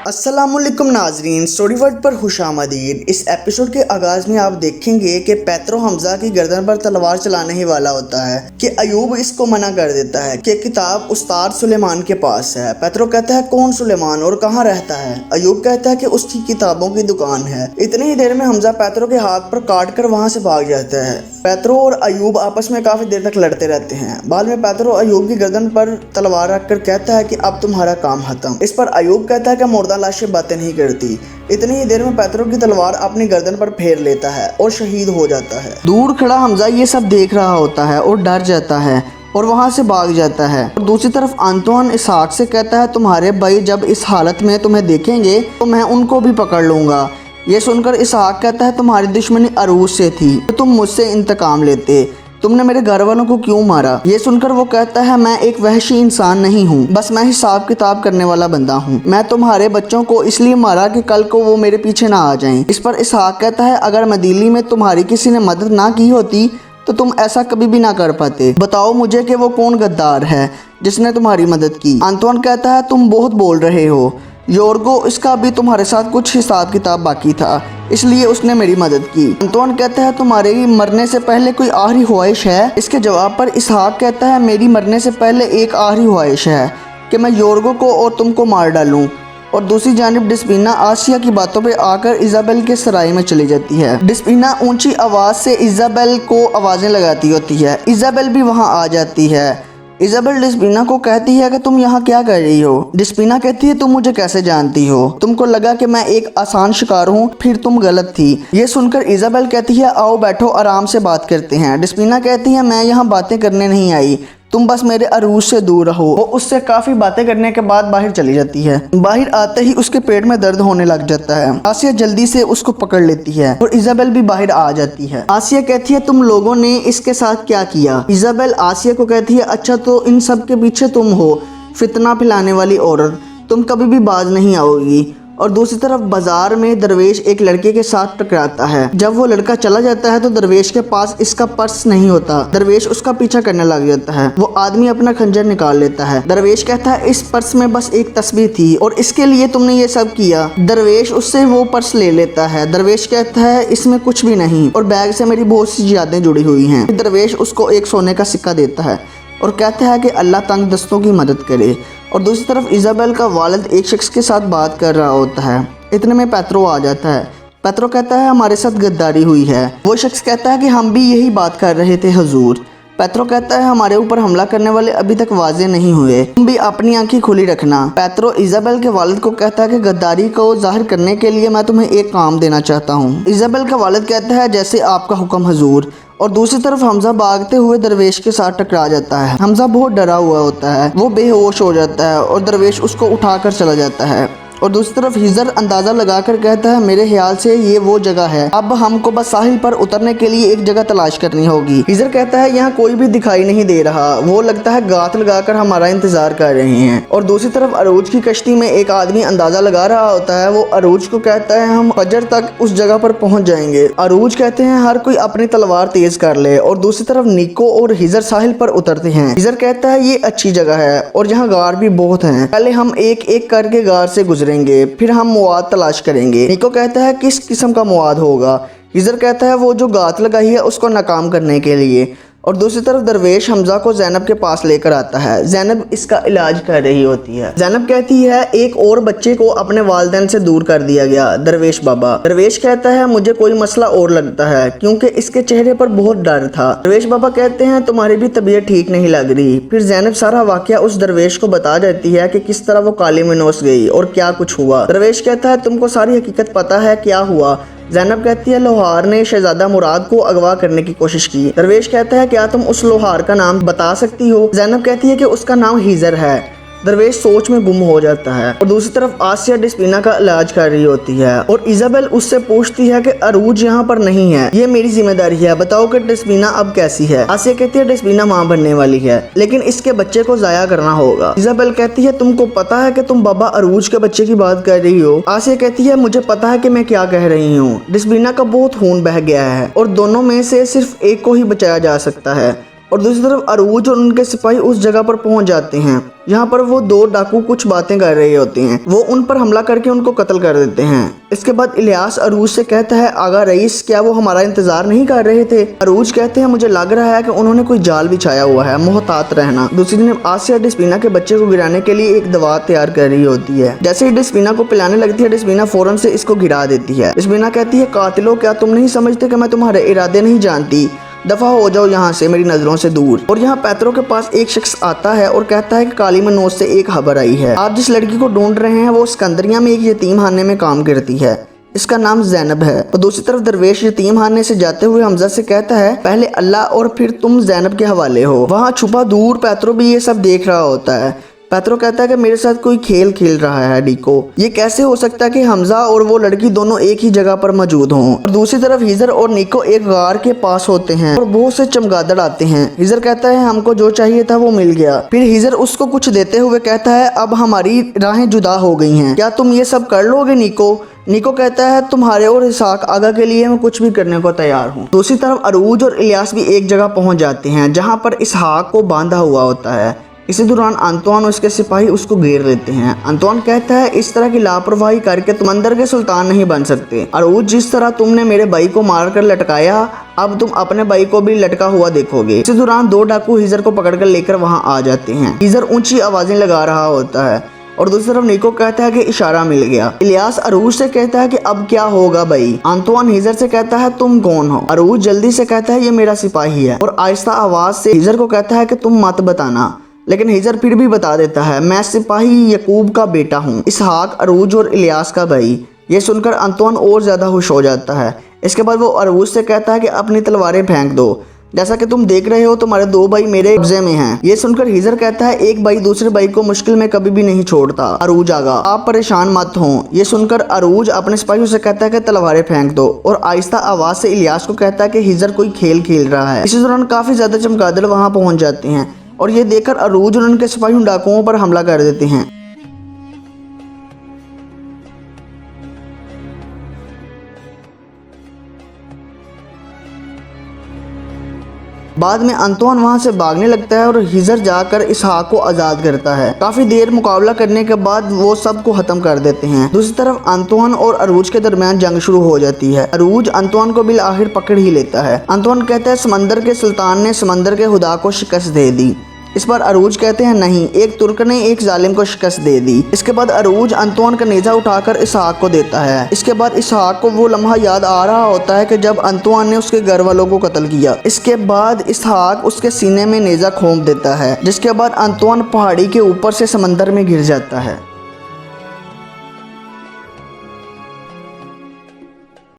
अस्सलामुअलैकुम नाजरीन, story world पर खुशामदीद। इस एपिसोड के आगाज़ में आप देखेंगे कि पेत्रो हमजा की गर्दन पर तलवार चलाने ही वाला होता है कि अयूब इसको मना कर देता है कि किताब उस्ताद सुलेमान के पास है। पेत्रो कहता है कौन सुलेमान और कहाँ रहता है। अयूब कहता है कि उसकी किताबों की दुकान है। इतनी ही देर में हमजा पेत्रो के हाथ पर काट कर वहाँ से भाग जाता है। पेत्रो और अयूब आपस में काफ़ी देर तक लड़ते रहते हैं। बाद में पेत्रो अयूब की गर्दन पर तलवार रखकर कहता है कि अब तुम्हारा काम खत्म। इस पर अयूब कहता है कि मुर्दा लाशें बातें नहीं करती। इतनी ही देर में पेत्रो की तलवार अपनी गर्दन पर फेर लेता है और शहीद हो जाता है। दूर खड़ा हमजा ये सब देख रहा होता है और डर जाता है और वहाँ से भाग जाता है। और दूसरी तरफ अंतोन इसहाक से कहता है तुम्हारे भाई जब इस हालत में तुम्हें देखेंगे तो मैं उनको भी पकड़ लूँगा। ये सुनकर इसहाक कहता है तुम्हारी दुश्मनी अरूज से थी तो तुम मुझसे इंतकाम लेते, तुमने मेरे घर वालों को क्यों मारा। ये सुनकर वो कहता है मैं एक वहशी इंसान नहीं हूँ, बस मैं हिसाब किताब करने वाला बंदा हूँ। मैं तुम्हारे बच्चों को इसलिए मारा कि कल को वो मेरे पीछे ना आ जाएं। इस पर इसहाक कहता है अगर मदीली में तुम्हारी किसी ने मदद ना की होती तो तुम ऐसा कभी भी ना कर पाते। बताओ मुझे कि वो कौन गद्दार है जिसने तुम्हारी मदद की। अंतोन कहता है तुम बहुत बोल रहे हो योर्गो, इसका भी तुम्हारे साथ कुछ हिसाब किताब बाकी था इसलिए उसने मेरी मदद की। अंतोन कहता है तुम्हारे मरने से पहले कोई आखिरी ख्वाहिश है। इसके जवाब पर इसहाक कहता है मेरी मरने से पहले एक आखिरी ख्वाहिश है कि मैं योर्गो को और तुमको मार डालूं। और दूसरी जानिब डिस्पीना आसिया की बातों पे आकर इजाबेल के सराय में चली जाती है। डिस्पीना ऊंची आवाज़ से इजाबेल को आवाज़ें लगाती होती है। इजाबेल भी वहाँ आ जाती है। इजाबेल डिस्पीना को कहती है कि तुम यहाँ क्या कर रही हो। डिस्पीना कहती है तुम मुझे कैसे जानती हो, तुमको लगा कि मैं एक आसान शिकार हूँ, फिर तुम गलत थी। ये सुनकर इजाबेल कहती है आओ बैठो आराम से बात करते हैं। डिस्पीना कहती है मैं यहाँ बातें करने नहीं आई, तुम बस मेरे अरूज से दूर रहो। वो उससे काफ़ी बातें करने के बाद बाहर चली जाती है। बाहर आते ही उसके पेट में दर्द होने लग जाता है। आसिया जल्दी से उसको पकड़ लेती है और इजाबेल भी बाहर आ जाती है। आसिया कहती है तुम लोगों ने इसके साथ क्या किया। इजाबेल आसिया को कहती है अच्छा तो इन सब के पीछे तुम हो, फितना फैलाने वाली औरत, तुम कभी भी बाज नहीं आओगी। और दूसरी तरफ बाजार में दरवेश एक लड़के के साथ टकराता है। जब वो लड़का चला जाता है तो दरवेश के पास इसका पर्स नहीं होता। दरवेश उसका पीछा करने लग जाता है। वो आदमी अपना खंजर निकाल लेता है। दरवेश कहता है इस पर्स में बस एक तस्वीर थी और इसके लिए तुमने ये सब किया। दरवेश उससे वो पर्स ले लेता है। दरवेश कहता है इसमें कुछ भी नहीं और बैग से मेरी बहुत सी यादें जुड़ी हुई हैं। दरवेश उसको एक सोने का सिक्का देता है और कहता है कि अल्लाह तंग दस्तों की मदद करे। और दूसरी तरफ इजाबेल का वालिद एक शख्स के साथ बात कर रहा होता है। इतने में पेत्रो आ जाता है। पेत्रो कहता है हमारे साथ गद्दारी हुई है। वो शख्स कहता है कि हम भी यही बात कर रहे थे हुजूर। पेत्रो कहता है हमारे ऊपर हमला करने वाले अभी तक वाजे नहीं हुए, तुम भी अपनी आंखें खुली रखना। पेत्रो इजाबेल के वालिद को कहता है कि गद्दारी को जाहिर करने के लिए मैं तुम्हें एक काम देना चाहता हूँ। इजाबेल का वालिद कहता है जैसे आपका हुक्म हुजूर। और दूसरी तरफ हमजा भागते हुए दरवेश के साथ टकरा जाता है। हमजा बहुत डरा हुआ होता है, वो बेहोश हो जाता है और दरवेश उसको उठाकर चला जाता है। और दूसरी तरफ हिजर अंदाज़ा लगाकर कहता है मेरे ख्याल से ये वो जगह है, अब हमको बस साहिल पर उतरने के लिए एक जगह तलाश करनी होगी। हिजर कहता है यहाँ कोई भी दिखाई नहीं दे रहा, वो लगता है गात लगाकर हमारा इंतजार कर रहे हैं। और दूसरी तरफ अरूज की कश्ती में एक आदमी अंदाज़ा लगा रहा होता है। वो अरूज को कहता है हम फजर तक उस जगह पर पहुँच जाएंगे। अरूज कहते हैं हर कोई अपनी तलवार तेज कर ले। और दूसरी तरफ निको और हिजर साहिल पर उतरते हैं। हिजर कहता है ये अच्छी जगह है और यहाँ गार भी बहुत हैं, पहले हम एक एक करके गार से गुजरेंगे फिर हम मुआद तलाश करेंगे। निको कहता है किस किस्म का मुआद होगा। हिजर कहता है वो जो गात लगाई है उसको नाकाम करने के लिए। और दूसरी तरफ दरवेश हमजा को ज़ैनब के पास लेकर आता है। ज़ैनब इसका इलाज कर रही होती है। ज़ैनब कहती है एक और बच्चे को अपने वालिदैन से दूर कर दिया गया, दरवेश बाबा। दरवेश कहता है मुझे कोई मसला और लगता है क्योंकि इसके चेहरे पर बहुत डर था। दरवेश बाबा कहते हैं तुम्हारी भी तबीयत ठीक नहीं लग रही। फिर ज़ैनब सारा वाकया उस दरवेश को बता देती है कि किस तरह वो काली में नोस गई और क्या कुछ हुआ। दरवेश कहता है तुमको सारी हकीकत पता है क्या हुआ। ज़ैनब कहती है लोहार ने शहजादा मुराद को अगवा करने की कोशिश की। दरवेश कहता है क्या तुम उस लोहार का नाम बता सकती हो। ज़ैनब कहती है कि उसका नाम हिजर है। दरवेश सोच में गुम हो जाता है। और दूसरी तरफ आसिया डिस्पीना का इलाज कर रही होती है और इजाबेल उससे पूछती है कि अरूज यहाँ पर नहीं है, ये मेरी जिम्मेदारी है, बताओ कि डिस्पीना अब कैसी है। आसिया कहती है डिस्पीना माँ बनने वाली है लेकिन इसके बच्चे को जाया करना होगा। इजाबेल कहती है तुमको पता है कि तुम बाबा अरूज के बच्चे की बात कर रही हो। आसिया कहती है मुझे पता है कि मैं क्या कह रही हूँ। डिस्पीना का बहुत खून बह गया है और दोनों में से सिर्फ एक को ही बचाया जा सकता है। और दूसरी तरफ अरूज और उनके सिपाही उस जगह पर पहुंच जाते हैं यहाँ पर वो दो डाकू कुछ बातें कर रहे होते हैं। वो उन पर हमला करके उनको कत्ल कर देते हैं। इसके बाद इलियास अरूज से कहता है, आगा रईस, क्या वो हमारा इंतजार नहीं कर रहे थे? अरूज कहते हैं, मुझे लग रहा है कि उन्होंने कोई जाल बिछाया हुआ है, मोहतात रहना। दूसरी दिन आसिया डिस्पीना के बच्चे को गिराने के लिए एक दवा तैयार कर रही होती है। जैसे ही डिस्पीना को पिलाने लगती है, डिस्पीना फौरन से इसको गिरा देती है। डिस्पीना कहती है, कातिलों, क्या तुम नहीं समझते कि मैं तुम्हारे इरादे नहीं जानती? दफा हो जाओ यहाँ से, मेरी नजरों से दूर। और यहाँ पेत्रो के पास एक शख्स आता है और कहता है कि काली मनोज से एक खबर आई है। आप जिस लड़की को ढूंढ रहे हैं वो सिकंदरिया में एक यतीम खाने में काम करती है। इसका नाम ज़ैनब है। और दूसरी तरफ दरवेश यतीम खाने से जाते हुए हमजा से कहता है, पहले अल्लाह और फिर तुम ज़ैनब के हवाले हो। वहाँ छुपा दूर पेत्रो भी ये सब देख रहा होता है। पेत्रो कहता है कि मेरे साथ कोई खेल खेल रहा है डीको। ये कैसे हो सकता है कि हमजा और वो लड़की दोनों एक ही जगह पर मौजूद हों। और दूसरी तरफ हिजर और निको एक गार के पास होते हैं और बहुत से चमगादड़ आते हैं। हिजर कहता है, हमको जो चाहिए था वो मिल गया। फिर हिजर उसको कुछ देते हुए कहता है, अब हमारी राहें जुदा हो गई हैं, क्या तुम ये सब कर लोगे निको? निको कहता है, तुम्हारे और इसहाक आगा के लिए मैं कुछ भी करने को तैयार हूँ। दूसरी तरफ अरूज और इलियास भी एक जगह पहुंच जाते हैं जहाँ पर इसहाक को बांधा हुआ होता है। इसी दौरान अंतवान और उसके सिपाही उसको घेर लेते हैं। अंतवान कहता है, इस तरह की लापरवाही करके तुम अंदर के सुल्तान नहीं बन सकते। अरूज, जिस तरह तुमने मेरे भाई को मारकर लटकाया, अब तुम अपने भाई को भी लटका हुआ देखोगे। इसी दौरान दो डाकू हिजर को पकड़कर लेकर वहां आ जाते हैं। हिजर ऊंची आवाजें लगा रहा होता है और दूसरी तरफ निको कहता है कि इशारा मिल गया। इलियास अरूज से कहता है कि अब क्या होगा भाई? अंतवान हिजर से कहता है, तुम कौन हो? अरूज जल्दी से कहता है, ये मेरा सिपाही है। और आहिस्ता आवाज से हिजर को कहता है कि तुम मत बताना। लेकिन हिजर फिर भी बता देता है, मैं सिपाही यकूब का बेटा हूँ, इसहाक, अरूज और इलियास का भाई। ये सुनकर अंतवान और ज्यादा खुश हो जाता है। इसके बाद वो अरूज से कहता है कि अपनी तलवारें फेंक दो। जैसा कि तुम देख रहे हो, तुम्हारे दो भाई मेरे कब्जे में हैं। ये सुनकर हिजर कहता है, एक भाई दूसरे भाई को मुश्किल में कभी भी नहीं छोड़ता। अरूज आगा, आप परेशान मत हो। ये सुनकर अरूज अपने सिपाहियों से कहता है कि तलवारें फेंक दो और आहिस्ता आवाज से इलियास को कहता है कि हिजर कोई खेल खेल रहा है। इसी दौरान काफी ज्यादा चमगादड़ वहां पहुंच जाते हैं और ये देखकर अरूज और उनके सिपाही डाकुओं पर हमला कर देते हैं। बाद में अंतवान वहां से भागने लगता है और हिजर जाकर इसहाक को आजाद करता है। काफी देर मुकाबला करने के बाद वो सबको खत्म कर देते हैं। दूसरी तरफ अंतवान और अरूज के दरमियान जंग शुरू हो जाती है। अरूज अंतवान को बिल आखिर पकड़ ही लेता है। अंतवान कहता है, समंदर के सुल्तान ने समंदर के खुदा को शिकस्त दे दी। इस पर अरूज कहते हैं, नहीं, एक तुर्क ने एक जालिम को शिकस्त दे दी। इसके बाद अरूज अंतवान का नेजा उठाकर इसहाक को देता है। इसके बाद इसहाक को वो लम्हा याद आ रहा होता है कि जब अंतवान ने उसके घर वालों को कत्ल किया। इसके बाद इसहाक उसके सीने में नेजा खोप देता है, जिसके बाद अंतवान पहाड़ी के ऊपर से समंदर में गिर जाता है।